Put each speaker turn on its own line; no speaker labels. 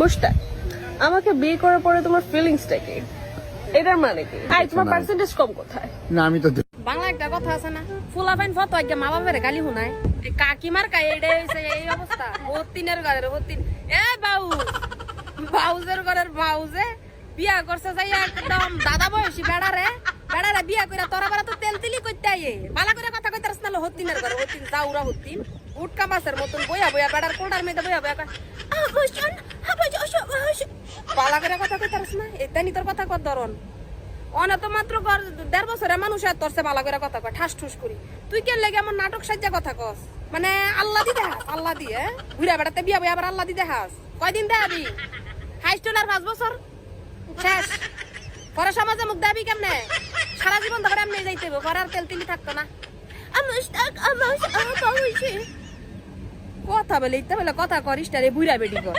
মুশতাক, আমাকে বিয়ে করার পরে তোমার ফিলিংসটা কি? এটার মানে কি? তোমার পার্সেন্টেজ কম কোথায়?
না আমি তো
বাংলা একটা কথা আছে না, ফুলা ফাইন ফটো আগে মা বাবার গালি শুনায়, কাকিমার কাই এটাই হয়েছে এই অবস্থা। হতিনের ঘরের হতিন এ বাউজের ঘরের বাউজে বিয়া করছে যাই একদম দাদা বয়সী বেড়ারে বিয়া করে তোরা বেড়া তো তেল তিলি করতে আইয়ে বালা করে কথা কইতে রাস না। হতিনের ঘরে হতিন যাউরা হতিন উটকা মাছের মতন বইয়া বইয়া বেড়ার কোলটার মেয়েদের বইয়া বইয়া বালা করে কথা কইতে রাস না। এটা নি তোর কথা কর ধরন অনা তো মাত্র 1.5 বছরের মানুষ আর তোর সে বালা করে কথা কয় ঠাস ঠুস করি। তুই কেন লাগে আমার নাটক সাজ্জা কথা কস? মানে আল্লাহ দি দেখাস, আল্লাহ দিয়ে ঘুরা বেড়াতে বিয়া বই আবার আল্লাহ দি দেখাস। কয়দিন দেখাবি? হাইস্টল আর 5 বছর শেষ। পরে সমাজে মুখ দেখাবি কেমনে? সারা জীবন ধরে এমনি যাইতে হবে, পরে আর তেল তিলি থাকতো না। কথা বলে ইত্যা বলে কথা করিস রে বুড়া বেটি কর।